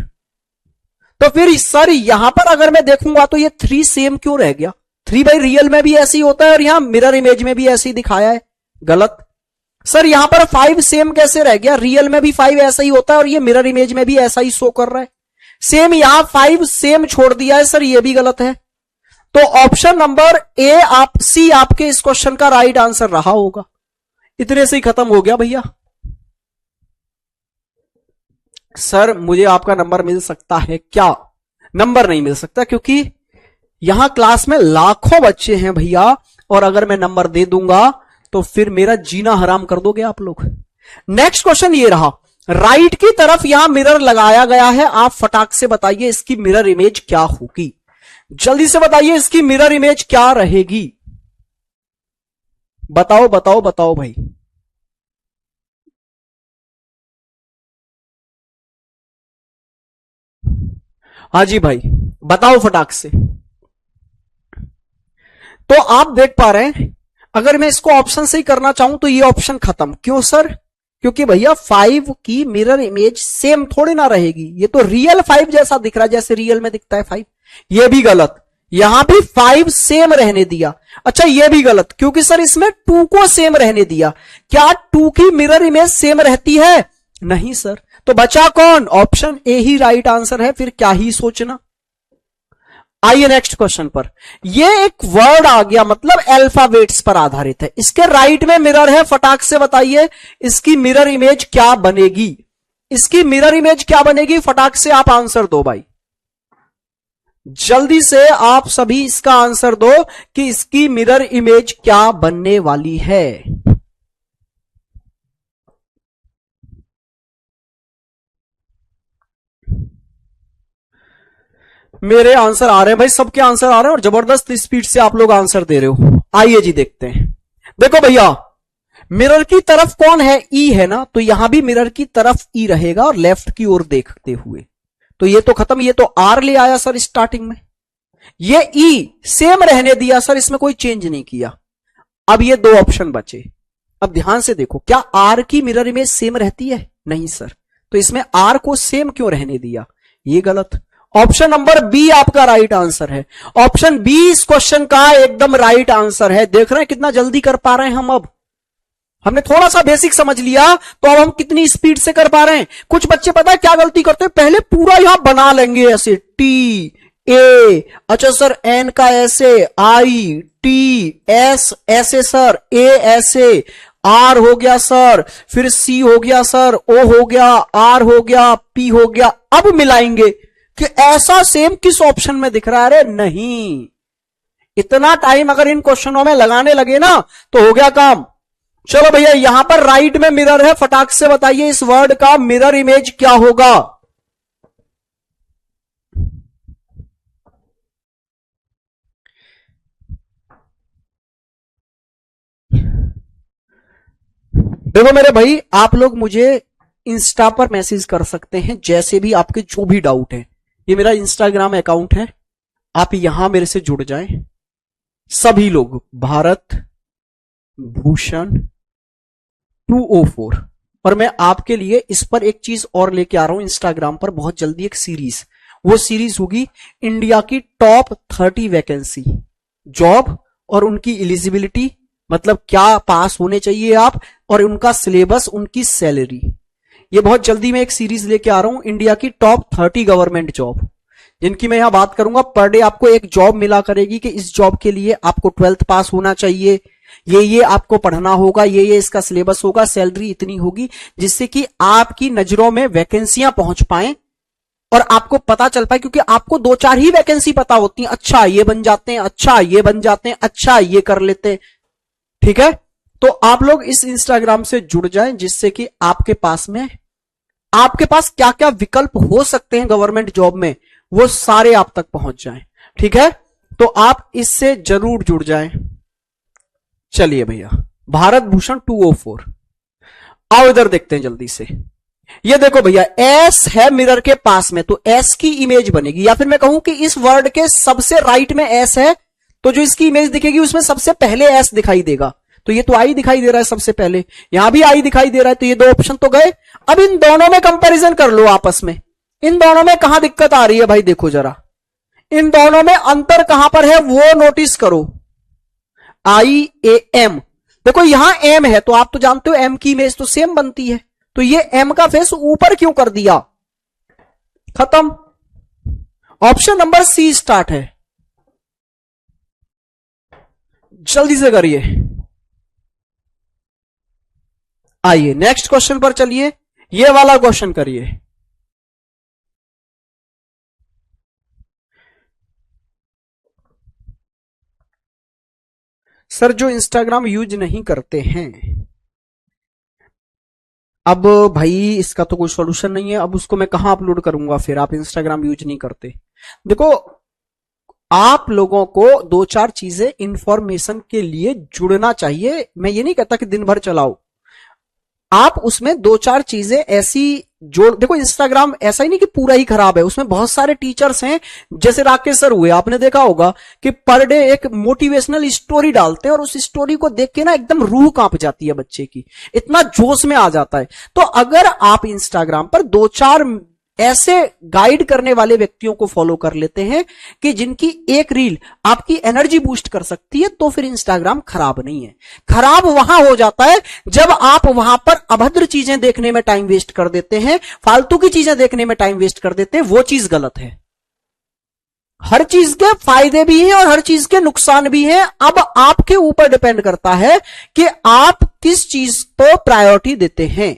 तो फिर सर यहां पर अगर मैं देखूंगा तो ये 3 सेम क्यों रह गया? 3 भाई रियल में भी ऐसे ही होता है और यहां मिरर इमेज में भी ऐसे ही दिखाया है, गलत। सर यहां पर 5 सेम कैसे रह गया? रियल में भी 5 ऐसा ही होता है और ये मिरर इमेज में भी ऐसा ही शो कर रहा है। सेम यहां 5 सेम छोड़ दिया है, सर ये भी गलत है। तो ऑप्शन नंबर ए सी आपके इस क्वेश्चन का राइट आंसर रहा होगा। इतने से ही खत्म हो गया भैया। सर मुझे आपका नंबर मिल सकता है क्या? नंबर नहीं मिल सकता, क्योंकि यहां क्लास में लाखों बच्चे हैं भैया, और अगर मैं नंबर दे दूंगा तो फिर मेरा जीना हराम कर दोगे आप लोग। नेक्स्ट क्वेश्चन ये रहा, राइट की तरफ यहां मिरर लगाया गया है, आप फटाक से बताइए इसकी मिरर इमेज क्या होगी। जल्दी से बताइए इसकी मिरर इमेज क्या रहेगी। बताओ बताओ बताओ भाई। हाँ जी भाई, बताओ फटाक से। तो आप देख पा रहे हैं, अगर मैं इसको ऑप्शन से ही करना चाहूं तो ये ऑप्शन खत्म। क्यों सर? क्योंकि भैया 5 की मिरर इमेज सेम थोड़ी ना रहेगी, ये तो रियल 5 जैसा दिख रहा है, जैसे रियल में दिखता है 5। ये भी गलत, यहां भी 5 सेम रहने दिया। अच्छा ये भी गलत, क्योंकि सर इसमें 2 को सेम रहने दिया। क्या 2 की मिरर इमेज सेम रहती है? नहीं सर। तो बचा कौन? Option A he right answer है, फिर क्या ही सोचना। आइए नेक्स्ट क्वेश्चन पर। ये एक वर्ड आ गया, मतलब अल्फाबेट्स पर आधारित है, इसके राइट में मिरर है। फटाक से बताइए इसकी मिरर इमेज क्या बनेगी। इसकी मिरर इमेज क्या बनेगी? फटाक से आप आंसर दो भाई, जल्दी से आप सभी इसका आंसर दो कि इसकी मिरर इमेज क्या बनने वाली है। मेरे आंसर आ रहे हैं भाई, सबके आंसर आ रहे हैं और जबरदस्त स्पीड से आप लोग आंसर दे रहे हो। आइए जी देखते हैं। देखो भैया, मिरर की तरफ कौन है? ई है ना, तो यहां भी मिरर की तरफ ई रहेगा और लेफ्ट की ओर देखते हुए। तो ये तो खत्म, ये तो आर ले आया सर स्टार्टिंग में, ये ई सेम रहने दिया सर, इसमें कोई चेंज नहीं किया। अब ये 2 ऑप्शन बचे। अब ध्यान से देखो, क्या आर की मिरर इमेज सेम रहती है? नहीं सर। तो इसमें आर को सेम क्यों रहने दिया? ये गलत। ऑप्शन नंबर बी आपका राइट आंसर है। ऑप्शन बी इस क्वेश्चन का एकदम राइट आंसर है। देख रहे हैं कितना जल्दी कर पा रहे हैं हम। अब हमने थोड़ा सा बेसिक समझ लिया तो अब हम कितनी स्पीड से कर पा रहे हैं। कुछ बच्चे पता है क्या गलती करते हैं, पहले पूरा यहां बना लेंगे ऐसे, टी ए, अच्छा सर एन का ऐसे, आई टी एस ऐसे सर, ए ऐसे, आर हो गया सर, फिर सी हो गया सर, ओ हो गया, आर हो गया, पी हो गया। अब मिलाएंगे कि ऐसा सेम किस ऑप्शन में दिख रहा है? अरे नहीं, इतना टाइम अगर इन क्वेश्चनों में लगाने लगे ना तो हो गया काम। चलो भैया, यहां पर राइट में मिरर है, फटाक से बताइए इस वर्ड का मिरर इमेज क्या होगा। देखो मेरे भाई, आप लोग मुझे इंस्टा पर मैसेज कर सकते हैं जैसे भी आपके जो भी डाउट है। ये मेरा इंस्टाग्राम अकाउंट है, आप यहां मेरे से जुड़ जाएं। सभी लोग भारत भूषण 204। और मैं आपके लिए इस पर एक चीज और लेके आ रहा हूं इंस्टाग्राम पर बहुत जल्दी, एक सीरीज। वो सीरीज होगी इंडिया की टॉप 30 वैकेंसी जॉब और उनकी एलिजिबिलिटी, मतलब क्या पास होने चाहिए आप, और उनका सिलेबस, उनकी सैलरी। ये बहुत जल्दी मैं एक सीरीज लेके आ रहा हूं, इंडिया की टॉप 30 गवर्नमेंट जॉब, जिनकी मैं यहां बात करूंगा। पर डे आपको एक जॉब मिला करेगी कि इस जॉब के लिए आपको 12th पास होना चाहिए, ये आपको पढ़ना होगा, ये इसका सिलेबस होगा, सैलरी इतनी होगी, जिससे कि आपकी नजरों में वैकेंसियां पहुंच पाए और आपको पता चल पाए। क्योंकि आपको 2-4 ही वैकेंसी पता होती हैं, अच्छा ये बन जाते हैं, अच्छा ये बन जाते हैं, अच्छा ये कर लेते हैं, ठीक है। तो आप लोग इस इंस्टाग्राम से जुड़ जाएं, जिससे कि आपके पास क्या क्या विकल्प हो सकते हैं गवर्नमेंट जॉब में, वो सारे आप तक पहुंच जाएं, ठीक है। तो आप इससे जरूर जुड़ जाएं। चलिए भैया, भारत भूषण 204, आओ इधर देखते हैं जल्दी से। ये देखो भैया, एस है मिरर के पास में, तो एस की इमेज बनेगी, या फिर मैं कहूं कि इस वर्ड के सबसे राइट में एस है, तो जो इसकी इमेज दिखेगी उसमें सबसे पहले एस दिखाई देगा। तो ये तो आई दिखाई दे रहा है सबसे पहले, यहां भी आई दिखाई दे रहा है, तो ये 2 ऑप्शन तो गए। अब इन दोनों में कंपैरिजन कर लो आपस में, इन दोनों में कहां दिक्कत आ रही है भाई, देखो जरा इन दोनों में अंतर कहां पर है वो नोटिस करो। IAM, देखो यहां एम है, तो आप तो जानते हो एम की इमेज तो सेम बनती है, तो ये एम का फेस ऊपर क्यों कर दिया, खत्म। ऑप्शन नंबर सी स्टार्ट है, जल्दी से करिए। आइए नेक्स्ट क्वेश्चन पर चलिए, ये वाला क्वेश्चन करिए। सर जो इंस्टाग्राम यूज नहीं करते हैं, अब भाई इसका तो कोई सॉल्यूशन नहीं है, अब उसको मैं कहां अपलोड करूंगा फिर, आप इंस्टाग्राम यूज नहीं करते। देखो आप लोगों को 2-4 चीजें इंफॉर्मेशन के लिए जुड़ना चाहिए, मैं ये नहीं कहता कि दिन भर चलाओ, आप उसमें 2-4 चीजें ऐसी जोड़। देखो इंस्टाग्राम ऐसा ही नहीं कि पूरा ही खराब है, उसमें बहुत सारे टीचर्स हैं, जैसे राकेश सर हुए, आपने देखा होगा कि पर डे एक मोटिवेशनल स्टोरी डालते हैं और उस स्टोरी को देख के ना एकदम रूह कांप जाती है बच्चे की, इतना जोश में आ जाता है। तो अगर आप इंस्टाग्राम पर 2-4 ऐसे गाइड करने वाले व्यक्तियों को फॉलो कर लेते हैं कि जिनकी एक रील आपकी एनर्जी बूस्ट कर सकती है, तो फिर इंस्टाग्राम खराब नहीं है। खराब वहां हो जाता है जब आप वहां पर अभद्र चीजें देखने में टाइम वेस्ट कर देते हैं, फालतू की चीजें देखने में टाइम वेस्ट कर देते हैं, वो चीज गलत है। हर चीज के फायदे भी हैं और हर चीज के नुकसान भी हैं। अब आपके ऊपर डिपेंड करता है कि आप किस चीज को प्रायोरिटी देते हैं।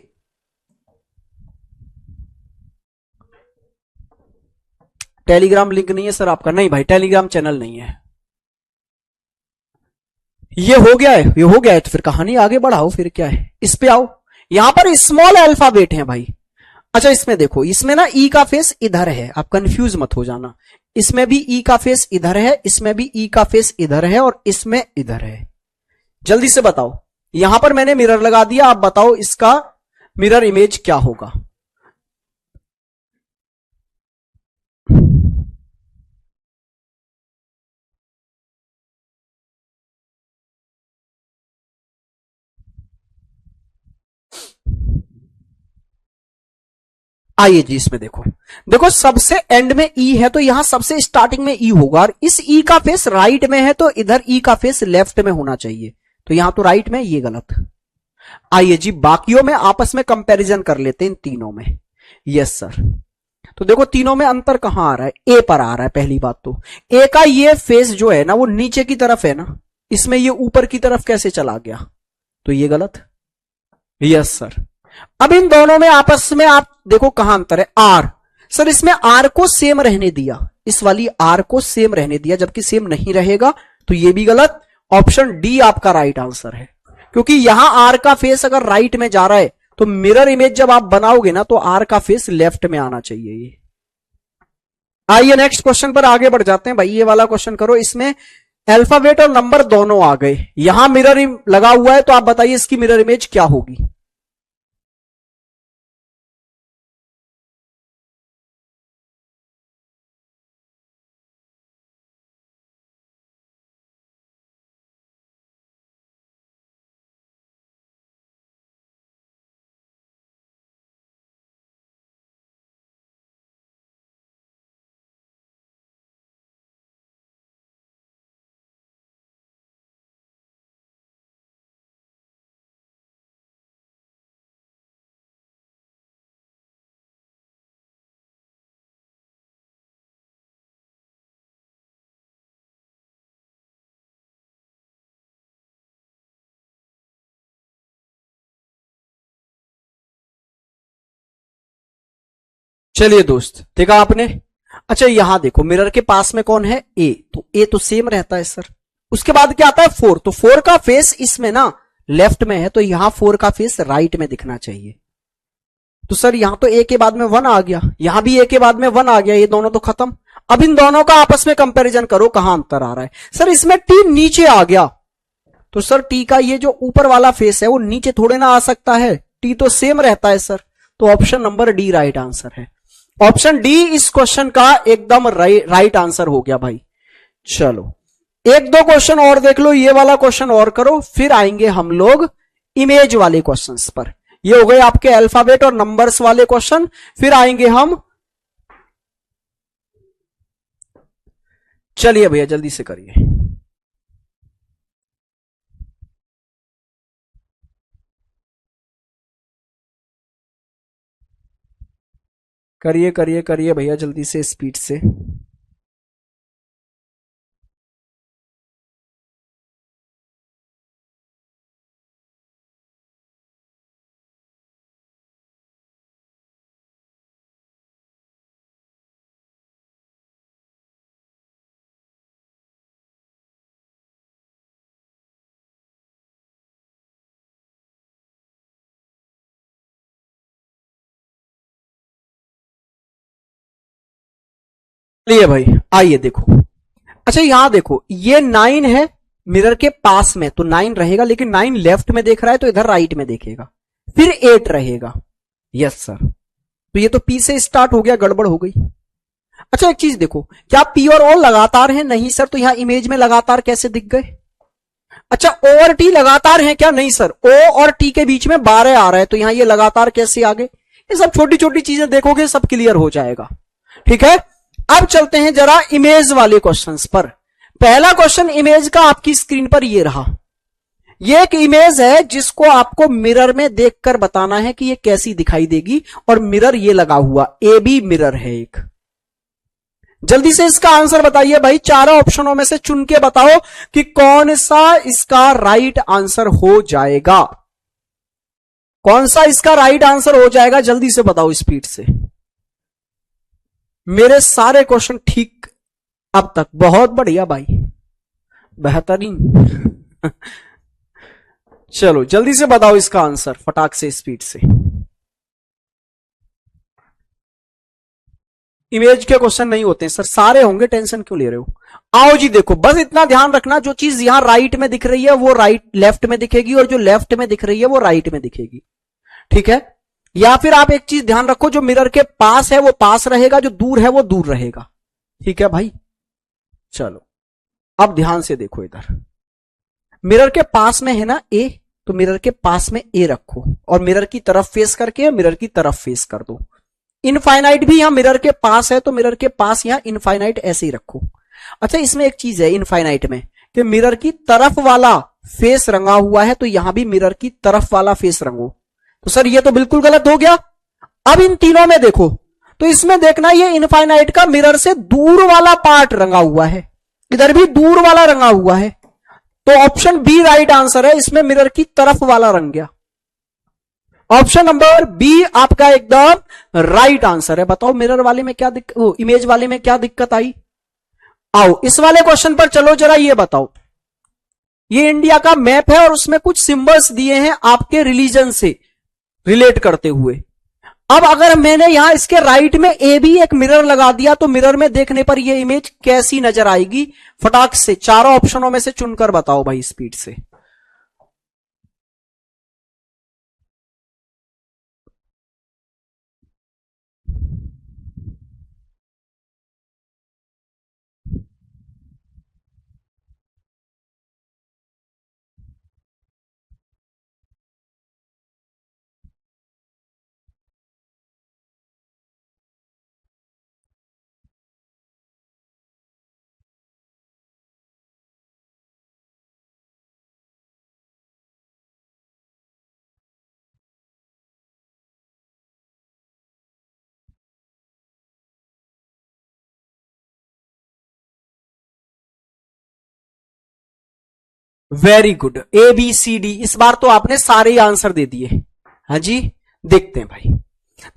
टेलीग्राम लिंक नहीं है सर आपका, नहीं भाई टेलीग्राम चैनल नहीं है। ये हो गया है, ये हो गया है, तो फिर कहानी आगे बढ़ाओ, फिर क्या है, इस पे आओ। यहां पर स्मॉल अल्फाबेट है भाई। अच्छा इसमें देखो, इसमें ना ई का फेस इधर है, आप कंफ्यूज मत हो जाना, इसमें भी ई का फेस इधर है, इसमें भी ई का फेस इधर है और इसमें इधर है। जल्दी से बताओ, यहां पर मैंने मिरर लगा दिया, आप बताओ इसका मिरर इमेज क्या होगा। आइए जी, इसमें देखो, देखो सबसे एंड में ई है तो यहां सबसे स्टार्टिंग में ई होगा, और इस ई का फेस राइट में है तो इधर ई का फेस लेफ्ट में होना चाहिए, तो यहां तो राइट में, ये गलत। आइए जी, बाकियों में आपस में कंपैरिजन कर लेते हैं इन तीनों में। यस सर, तो देखो तीनों में अंतर कहां आ रहा है, ए पर आ रहा है। पहली बात तो ए का ये फेस जो है ना वो नीचे की तरफ है ना, इसमें ये ऊपर की तरफ कैसे चला गया, तो ये गलत। यस सर, अब इन दोनों में आपस में आप देखो कहां अंतर है, आर। सर इसमें आर को सेम रहने दिया, इस वाली आर को सेम रहने दिया, जबकि सेम नहीं रहेगा तो ये भी गलत। ऑप्शन डी आपका राइट आंसर है, क्योंकि यहां आर का फेस अगर राइट में जा रहा है तो मिरर इमेज जब आप बनाओगे ना तो आर का फेस लेफ्ट में आना चाहिए। ये आइए नेक्स्ट क्वेश्चन पर आगे बढ़ जाते हैं भाई। ये वाला क्वेश्चन करो, इसमें अल्फाबेट और नंबर दोनों आ गए, यहां मिरर लगा हुआ है, तो आप बताइए इसकी मिरर इमेज क्या होगी। चलिए दोस्त, देखा आपने। अच्छा यहां देखो, मिरर के पास में कौन है, ए, तो ए तो सेम रहता है सर। उसके बाद क्या आता है, 4, तो 4 का फेस इसमें ना लेफ्ट में है, तो यहां 4 का फेस राइट में दिखना चाहिए। तो सर यहां तो ए के बाद में 1 आ गया, यहां भी ए के बाद में 1 आ गया, ये दोनों तो खत्म। अब इन दोनों का आपस में कंपैरिजन करो, कहां अंतर आ रहा है। सर इसमें टी नीचे आ गया, तो सर टी का ये जो ऊपर वाला फेस है वो नीचे थोड़े ना आ सकता है, टी तो सेम रहता है सर। तो option number D right answer है। ऑप्शन डी इस क्वेश्चन का एकदम राइट आंसर हो गया भाई। चलो एक दो क्वेश्चन और देख लो, ये वाला क्वेश्चन और करो, फिर आएंगे हम लोग इमेज वाले क्वेश्चंस पर। ये हो गए आपके अल्फाबेट और नंबर्स वाले क्वेश्चन, फिर आएंगे हम। चलिए भैया जल्दी से करिए। करिए करिए करिए भैया जल्दी से, स्पीड से। चलिए भाई आइए देखो। अच्छा यहां देखो, ये 9 है मिरर के पास में, तो 9 रहेगा, लेकिन 9 लेफ्ट में देख रहा है तो इधर राइट में देखेगा। फिर 8 रहेगा, यस सर। तो ये तो पी से स्टार्ट हो गया, गड़बड़ हो गई। अच्छा एक चीज देखो, क्या पी और ओ लगातार है, नहीं सर, तो यहां इमेज में लगातार कैसे दिख गए। अच्छा ओ और टी लगातार हैं क्या, नहीं सर, ओ और टी के बीच में 12 आ रहा है, तो यहां ये लगातार कैसे आ गए। ये सब छोटी छोटी चीजें देखोगे सब क्लियर हो जाएगा, ठीक है। अब चलते हैं जरा इमेज वाले क्वेश्चंस पर। पहला क्वेश्चन इमेज का आपकी स्क्रीन पर ये रहा। ये एक इमेज है जिसको आपको मिरर में देखकर बताना है कि ये कैसी दिखाई देगी, और मिरर ये लगा हुआ ए बी मिरर है एक। जल्दी से इसका आंसर बताइए भाई, चारों ऑप्शनों में से चुन के बताओ कि कौन सा इसका राइट आंसर हो जाएगा। कौन सा इसका राइट आंसर हो जाएगा, जल्दी से बताओ स्पीड से। मेरे सारे क्वेश्चन ठीक अब तक, बहुत बढ़िया भाई, बेहतरीन। चलो जल्दी से बताओ इसका आंसर, फटाक से, स्पीड से। इमेज के क्वेश्चन नहीं होते हैं सर, सारे होंगे, टेंशन क्यों ले रहे हो। आओ जी देखो, बस इतना ध्यान रखना, जो चीज यहां राइट में दिख रही है वो राइट लेफ्ट में दिखेगी, और जो लेफ्ट में दिख रही है वो राइट में दिखेगी, ठीक है। या फिर आप एक चीज ध्यान रखो, जो मिरर के पास है वो पास रहेगा, जो दूर है वो दूर रहेगा, ठीक है भाई। चलो अब ध्यान से देखो, इधर मिरर के पास में है ना ए, तो मिरर के पास में ए रखो, और मिरर की तरफ फेस करके मिरर की तरफ फेस कर दो। इनफाइनाइट भी यहां मिरर के पास है, तो मिरर के पास यहां इनफाइनाइट ऐसे ही रखो। अच्छा इसमें एक चीज है इनफाइनाइट में, कि मिरर की तरफ वाला फेस रंगा हुआ है, तो यहां भी मिरर की तरफ वाला फेस रंगो। तो सर ये तो बिल्कुल गलत हो गया। अब इन तीनों में देखो, तो इसमें देखना ये इनफाइनाइट का मिरर से दूर वाला पार्ट रंगा हुआ है, इधर भी दूर वाला रंगा हुआ है, तो ऑप्शन बी राइट आंसर है। इसमें मिरर की तरफ वाला रंग गया, ऑप्शन नंबर बी आपका एकदम राइट आंसर है। बताओ मिरर वाले में क्या दिक्कत, इमेज वाले में क्या दिक्कत आई। आओ इस वाले क्वेश्चन पर चलो, जरा ये बताओ ये इंडिया का मैप है और उसमें कुछ सिंबल्स दिए हैं आपके रिलीजन से रिलेट करते हुए। अब अगर मैंने यहां इसके राइट में ए भी एक मिरर लगा दिया तो मिरर में देखने पर ये इमेज कैसी नजर आएगी? फटाक से चारों ऑप्शनों में से चुनकर बताओ भाई, स्पीड से। Very good, A B C D. इस बार तो आपने सारे ही आंसर दे दिए। हाँ जी, देखते हैं भाई।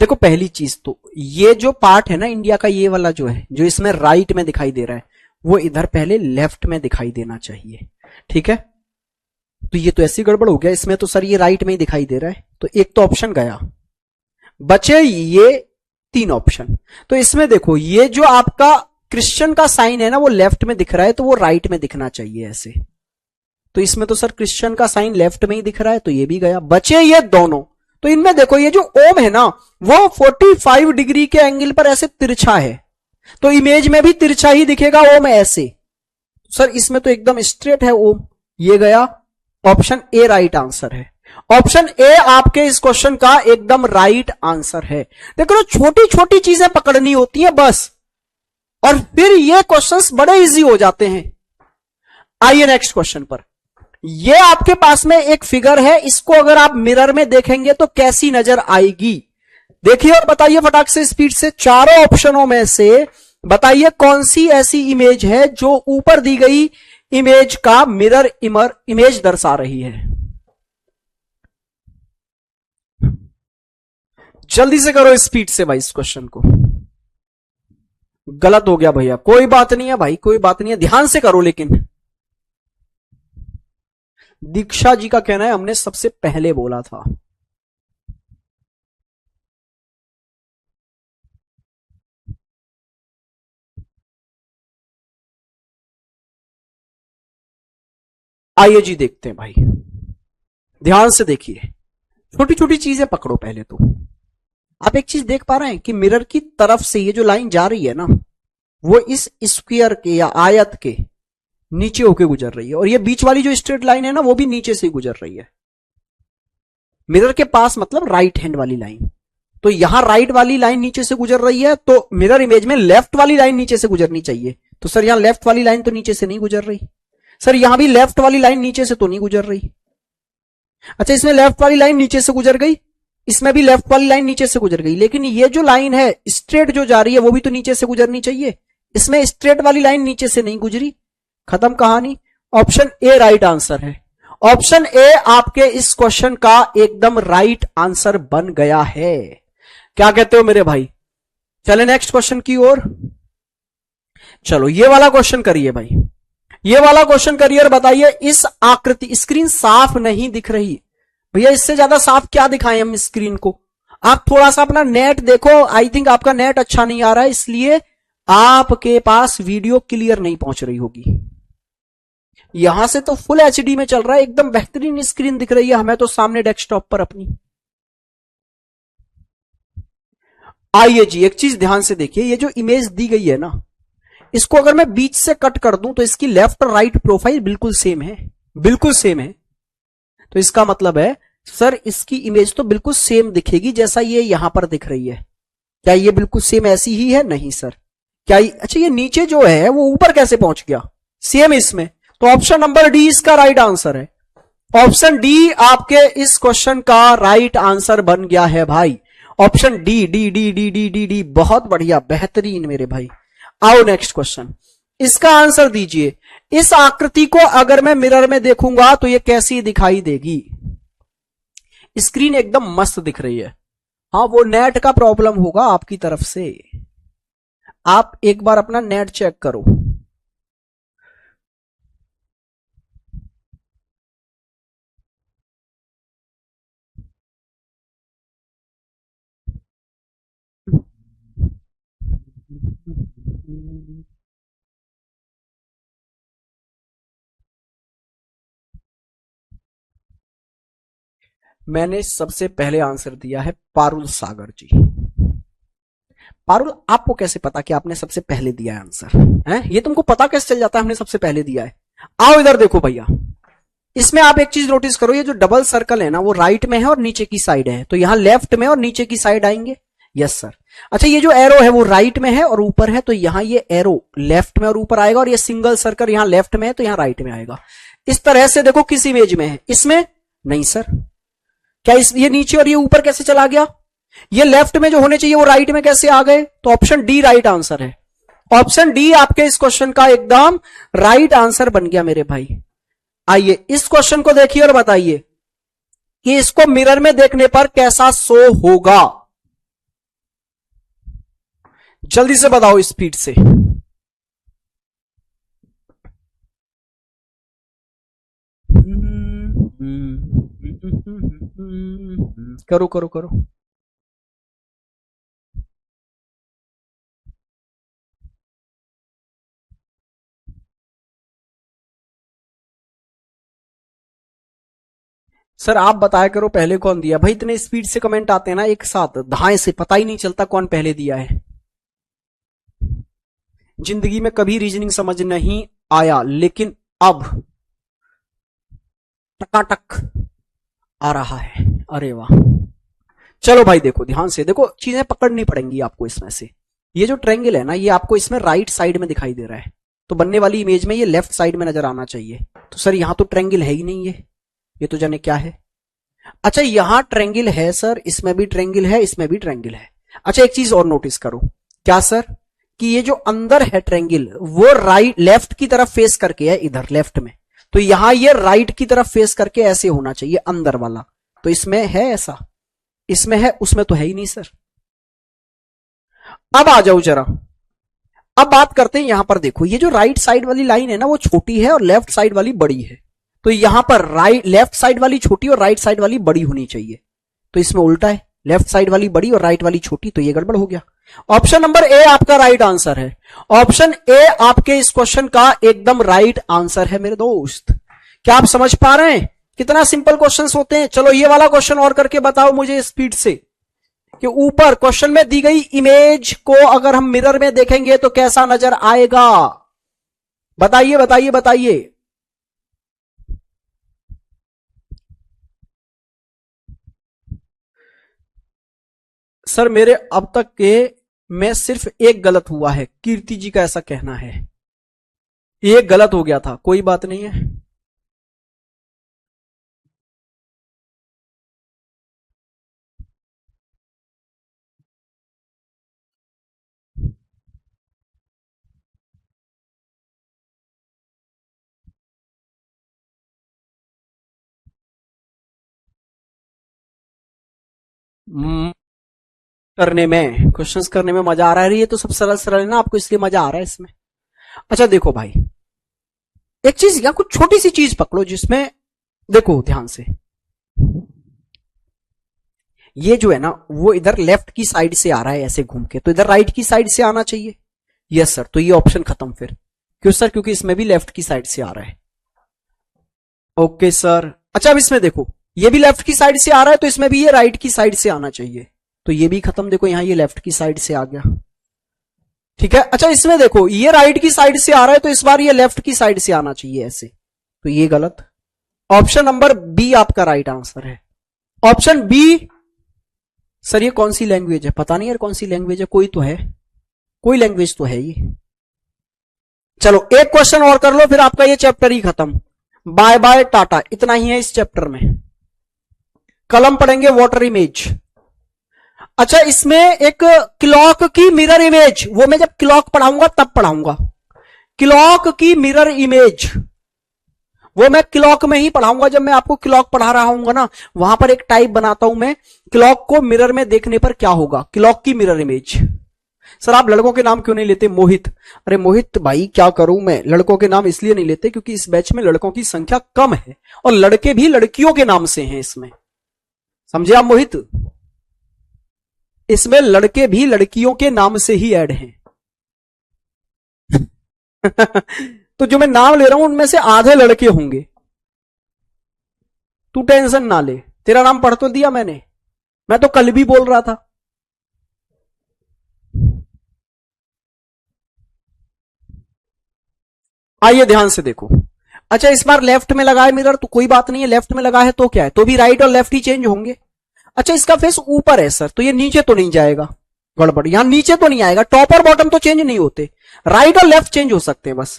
देखो पहली चीज तो ये जो पार्ट है ना इंडिया का, ये वाला जो है, जो इसमें राइट में दिखाई दे रहा है, वो इधर पहले लेफ्ट में दिखाई देना चाहिए। ठीक है, तो ये तो ऐसी गड़बड़ हो गया, इसमें तो सर ये राइट में ही दिखाई दे रहा है, तो एक तो ऑप्शन गया, बचे ये 3 ऑप्शन। तो इसमें देखो ये जो आपका क्रिश्चियन का साइन है ना, वो लेफ्ट में दिख रहा है, तो वो राइट में दिखना चाहिए ऐसे। तो इसमें तो सर क्रिश्चियन का साइन लेफ्ट में ही दिख रहा है, तो ये भी गया। बचे ये दोनों। तो इनमें देखो ये जो ओम है ना, वो 45 डिग्री के एंगल पर ऐसे तिरछा है, तो इमेज में भी तिरछा ही दिखेगा ओम ऐसे। सर इसमें तो एकदम स्ट्रेट है ओम, ये गया। ऑप्शन ए राइट आंसर है। ऑप्शन ए आपके इस क्वेश्चन का एकदम राइट आंसर है। देखो छोटी छोटी चीजें पकड़नी होती हैं बस, और फिर ये क्वेश्चंस बड़े इजी हो जाते हैं। आइए नेक्स्ट क्वेश्चन पर। ये आपके पास में एक फिगर है, इसको अगर आप मिरर में देखेंगे तो कैसी नजर आएगी? देखिए और बताइए फटाक से, स्पीड से। चारों ऑप्शनों में से बताइए कौन सी ऐसी इमेज है जो ऊपर दी गई इमेज का मिरर इमेज दर्शा रही है? जल्दी से करो स्पीड से भाई इस क्वेश्चन को। गलत हो गया भैया, कोई बात नहीं है भाई, कोई बात नहीं है, ध्यान से करो। लेकिन दीक्षा जी का कहना है हमने सबसे पहले बोला था। आइए जी देखते हैं भाई, ध्यान से देखिए। छोटी छोटी चीजें पकड़ो पहले तो। आप एक चीज देख पा रहे हैं कि मिरर की तरफ से ये जो लाइन जा रही है ना, वो इस स्क्वायर के या आयत के नीचे होके गुजर रही है, और ये बीच वाली जो स्ट्रेट लाइन है ना, वो भी नीचे से गुजर रही है। मिरर के पास मतलब राइट हैंड वाली लाइन। तो यहां राइट वाली लाइन नीचे से गुजर रही है, तो मिरर इमेज में लेफ्ट वाली लाइन नीचे से गुजरनी चाहिए। तो सर यहां लेफ्ट वाली लाइन तो नीचे से नहीं गुजर रही। सर यहां भी लेफ्ट वाली लाइन नीचे से तो नहीं गुजर रही। अच्छा, इसमें लेफ्ट वाली लाइन नीचे से गुजर गई, इसमें भी लेफ्ट वाली लाइन नीचे से गुजर गई, लेकिन ये जो लाइन है स्ट्रेट जो जा रही है वो भी तो नीचे से गुजरनी चाहिए। इसमें स्ट्रेट वाली लाइन नीचे से नहीं गुजरी, खत्म कहानी। ऑप्शन ए राइट आंसर है। ऑप्शन ए आपके इस क्वेश्चन का एकदम राइट आंसर बन गया है। क्या कहते हो मेरे भाई? चले नेक्स्ट क्वेश्चन की ओर। चलो ये वाला क्वेश्चन करिए भाई, ये वाला क्वेश्चन करिए और बताइए इस आकृति, स्क्रीन साफ नहीं दिख रही भैया, इससे ज्यादा साफ क्या दिखाएं हम स्क्रीन को? आप थोड़ा सा अपना नेट देखो, आई थिंक आपका नेट अच्छा नहीं आ रहा है, इसलिए आपके पास वीडियो क्लियर नहीं पहुंच रही होगी। यहां से तो फुल एचडी में चल रहा है, एकदम बेहतरीन स्क्रीन दिख रही है हमें तो सामने डेस्कटॉप पर अपनी। आइए जी एक चीज ध्यान से देखिए, ये जो इमेज दी गई है ना, इसको अगर मैं बीच से कट कर दूं तो इसकी लेफ्ट और राइट प्रोफाइल बिल्कुल सेम है, बिल्कुल सेम है। तो इसका मतलब है सर इसकी इमेज तो बिल्कुल सेम दिखेगी जैसा ये यहां पर दिख रही है। क्या ये बिल्कुल सेम ऐसी ही है? नहीं सर। क्या अच्छा ये नीचे जो है वो ऊपर कैसे पहुंच गया? सेम इसमें। तो ऑप्शन नंबर डी इसका राइट आंसर है। ऑप्शन डी आपके इस क्वेश्चन का राइट आंसर बन गया है भाई। Option D D D D D D D, बहुत बढ़िया, बेहतरीन मेरे भाई। आओ नेक्स्ट क्वेश्चन, इसका आंसर दीजिए। इस आकृति को अगर मैं मिरर में देखूंगा तो ये कैसी दिखाई देगी? स्क्रीन एकदम मस्त दिख रही है। हाँ वो नेट का प्रॉब्लम होगा आपकी तरफ से, आप एक बार अपना नेट चेक करो। मैंने सबसे पहले आंसर दिया है पारुल सागर जी। पारुल, आपको कैसे पता कि आपने सबसे पहले दिया है आंसर? है ये तुमको पता कैसे चल जाता है हमने सबसे पहले दिया है? आओ इधर देखो भैया, इसमें आप एक चीज नोटिस करो, ये जो डबल सर्कल है ना वो राइट में है और नीचे की साइड है, तो यहां लेफ्ट में और नीचे की साइड आएंगे। Yes sir. अच्छा, ये जो एरो है वो राइट में है और ऊपर है, तो यहां ये एरो लेफ्ट में और ऊपर आएगा, और ये सिंगल सर्कल यहां लेफ्ट में है तो यहां राइट में आएगा। इस तरह से देखो किस इमेज में है, इसमें नहीं सर। क्या ये नीचे और ये ऊपर कैसे चला गया? ये लेफ्ट में जो होने चाहिए वो राइट में कैसे आ गए? तो ऑप्शन डी राइट आंसर है। ऑप्शन डी आपके इस क्वेश्चन का एकदम राइट आंसर बन गया मेरे भाई। आइए इस क्वेश्चन को देखिए और बताइए कि इसको मिरर में देखने पर कैसा शो होगा। जल्दी से बताओ स्पीड से। करो करो करो। सर आप बताया करो पहले कौन दिया। भाई इतने स्पीड से कमेंट आते हैं ना एक साथ, धाए से पता ही नहीं चलता कौन पहले दिया है। जिंदगी में कभी रीजनिंग समझ नहीं आया, लेकिन अब टकाटक आ रहा है। अरे वाह। चलो भाई देखो, ध्यान से देखो, चीजें पकड़नी पड़ेंगी आपको इसमें से। ये जो ट्रायंगल है ना, ये आपको इसमें राइट साइड में दिखाई दे रहा है, तो बनने वाली इमेज में ये लेफ्ट साइड में नजर आना चाहिए। तो सर यहां तो ट्रायंगल है ही नहीं, ये तो जाने क्या है। अच्छा यहां ट्रायंगल है सर, इसमें भी ट्रायंगल है, इसमें भी ट्रायंगल है। अच्छा एक चीज और नोटिस करो। क्या सर? कि ये जो अंदर है ट्रायंगल वो राइट लेफ्ट की तरफ फेस करके है, इधर लेफ्ट में, तो यहां ये राइट की तरफ फेस करके ऐसे होना चाहिए अंदर वाला। तो इसमें है ऐसा, इसमें है, उसमें तो है ही नहीं सर। अब आ जाओ जरा, अब बात करते हैं यहां पर। देखो ये जो राइट साइड वाली लाइन है ना वो छोटी है और लेफ्ट साइड वाली बड़ी है, तो यहां पर राइट लेफ्ट साइड वाली छोटी और राइट साइड वाली बड़ी होनी चाहिए। तो इसमें उल्टा है, लेफ्ट साइड वाली बड़ी और राइट वाली छोटी, तो ये गड़बड़ हो गया। ऑप्शन नंबर ए आपका राइट आंसर है। ऑप्शन ए आपके इस क्वेश्चन का एकदम राइट आंसर है मेरे दोस्त। क्या आप समझ पा रहे हैं कितना सिंपल क्वेश्चंस होते हैं? चलो ये वाला क्वेश्चन और करके बताओ मुझे स्पीड से, कि ऊपर क्वेश्चन में दी गई इमेज को अगर हम मिरर में देखेंगे तो कैसा नजर आएगा। बताइए बताइए बताइए। सर मेरे अब तक के में सिर्फ एक गलत हुआ है, कीर्ति जी का ऐसा कहना है। एक गलत हो गया था, कोई बात नहीं है। करने में, क्वेश्चंस करने में मजा आ रहा है। ये तो सब सरल सरल है ना, आपको इसलिए मजा आ रहा है इसमें। अच्छा देखो भाई, एक चीज या कुछ छोटी सी चीज पकड़ो जिसमें देखो ध्यान से, ये जो है ना वो इधर लेफ्ट की साइड से आ रहा है ऐसे घूम के, तो इधर राइट की साइड से आना चाहिए। यस सर, तो ये ऑप्शन खत्म फिर। क्यों सर? क्योंकि इसमें भी लेफ्ट की साइड से आ रहा है। Okay sir. अच्छा अब इसमें देखो, ये भी लेफ्ट की साइड से आ रहा है, तो इसमें भी ये राइट की साइड से आना चाहिए, तो ये भी खत्म। देखो यहां ये लेफ्ट की साइड से आ गया, ठीक है। अच्छा इसमें देखो, ये राइट की साइड से आ रहा है, तो इस बार ये लेफ्ट की साइड से आना चाहिए ऐसे, तो ये गलत। ऑप्शन नंबर बी आपका राइट आंसर है। Option B. सर ये कौन सी लैंग्वेज है? पता नहीं यार कौन सी लैंग्वेज है, कोई तो है, कोई लैंग्वेज तो है ये। चलो एक क्वेश्चन और कर लो, फिर आपका ये चैप्टर ही खत्म। बाय बाय टाटा, इतना ही है इस चैप्टर में। कलम पढ़ेंगे वाटर इमेज। अच्छा इसमें एक क्लॉक की मिरर इमेज, वो मैं जब क्लॉक पढ़ाऊंगा तब पढ़ाऊंगा। क्लॉक की मिरर इमेज वो मैं क्लॉक में ही पढ़ाऊंगा, जब मैं आपको क्लॉक पढ़ा रहा हूंगा ना, वहां पर एक टाइप बनाता हूं मैं, क्लॉक को मिरर में देखने पर क्या होगा, क्लॉक की मिरर इमेज। सर आप लड़कों के नाम क्यों नहीं लेते? मोहित। अरे मोहित भाई क्या करूं मैं, लड़कों के नाम इसलिए नहीं लेते क्योंकि इस बैच में लड़कों की संख्या कम है, और लड़के भी लड़कियों के नाम से हैं इसमें, समझे आप मोहित? इसमें लड़के भी लड़कियों के नाम से ही ऐड हैं। तो जो मैं नाम ले रहा हूं उनमें से आधे लड़के होंगे, तू टेंशन ना ले। तेरा नाम पढ़ तो दिया मैंने, मैं तो कल भी बोल रहा था। आइए ध्यान से देखो। अच्छा इस बार लेफ्ट में लगा है मिरर, तो कोई बात नहीं है, लेफ्ट में लगा है तो क्या है, तो भी राइट और लेफ्ट ही चेंज होंगे। अच्छा इसका फेस ऊपर है सर, तो ये नीचे तो नहीं जाएगा, गड़बड़, यहां नीचे तो नहीं आएगा, टॉप और बॉटम तो चेंज नहीं होते, राइट और लेफ्ट चेंज हो सकते हैं बस।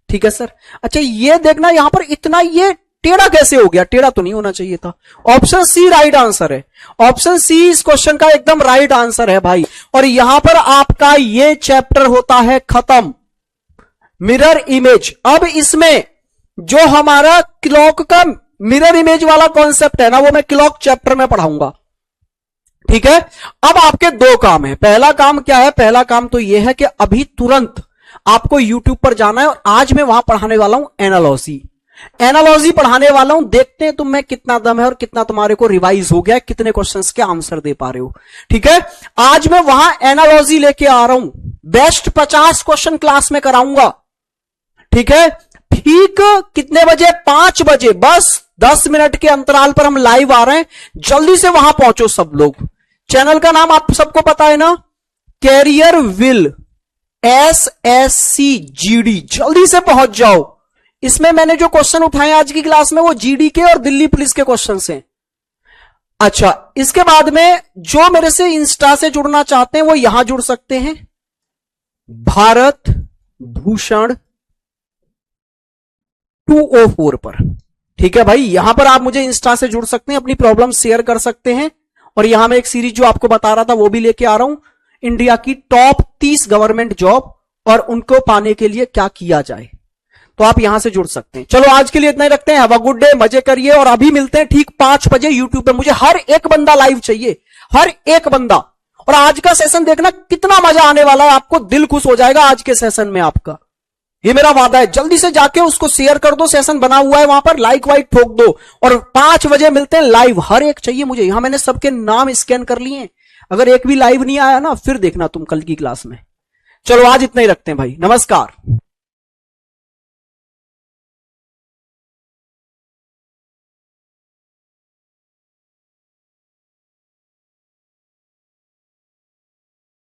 ठीक है सर। अच्छा ये देखना यहां पर इतना ये टेढ़ा कैसे हो गया, टेढ़ा तो नहीं होना चाहिए था। ऑप्शन सी राइट आंसर है, ऑप्शन सी इस क्वेश्चन का एकदम राइट आंसर है भाई। और यहां पर आपका ये चैप्टर होता है खत्म, मिरर इमेज। अब इसमें जो हमारा क्लॉक का मिरर इमेज वाला कॉन्सेप्ट है ना, वो मैं क्लॉक चैप्टर में पढ़ाऊंगा। ठीक है। अब आपके दो काम है। पहला काम क्या है, पहला काम तो यह है कि अभी तुरंत आपको YouTube पर जाना है और आज मैं वहां पढ़ाने वाला हूं एनालॉजी। एनालॉजी पढ़ाने वाला हूं, देखते हैं तुम में कितना दम है और कितना तुम्हारे को रिवाइज हो गया, कितने क्वेश्चंस के आंसर दे पा रहे हो। ठीक है। आज मैं वहां एनालॉजी लेके आ रहा हूं, बेस्ट 50 क्वेश्चन क्लास में कराऊंगा। ठीक है। ठीक कितने बजे, 5 बजे, बस 10 मिनट के अंतराल पर हम लाइव आ रहे हैं, जल्दी से वहां पहुंचो सब लोग। चैनल का नाम आप सबको पता है ना, कैरियर विल SSCGD, जल्दी से पहुंच जाओ। इसमें मैंने जो क्वेश्चन उठाए आज की क्लास में वो GD के और दिल्ली पुलिस के क्वेश्चन हैं। अच्छा इसके बाद में जो मेरे से इंस्टा से जुड़ना चाहते हैं वो यहां जुड़ सकते हैं, भारत भूषण 204 पर। ठीक है भाई, यहां पर आप मुझे इंस्टा से जुड़ सकते हैं, अपनी प्रॉब्लम शेयर कर सकते हैं। और यहां मैं एक सीरीज जो आपको बता रहा था वो भी लेके आ रहा हूं, इंडिया की टॉप 30 गवर्नमेंट जॉब और उनको पाने के लिए क्या किया जाए, तो आप यहां से जुड़ सकते हैं। चलो आज के लिए इतना ही रखते हैं। हैव अ गुड डे, मजे करिए और अभी मिलते हैं ठीक 5 बजे यूट्यूब पे। मुझे हर एक बंदा लाइव चाहिए, हर एक बंदा। और आज का सेशन देखना कितना मजा आने वाला है, आपको दिल खुश हो जाएगा आज के सेशन में आपका, ये मेरा वादा है। जल्दी से जाके उसको शेयर कर दो, सेशन बना हुआ है वहां पर, लाइक वाइक ठोक दो। और 5 बजे मिलते हैं लाइव, हर एक चाहिए मुझे। यहां मैंने सबके नाम स्कैन कर लिए, अगर एक भी लाइव नहीं आया ना फिर देखना तुम कल की क्लास में। चलो आज इतना ही रखते हैं भाई, नमस्कार।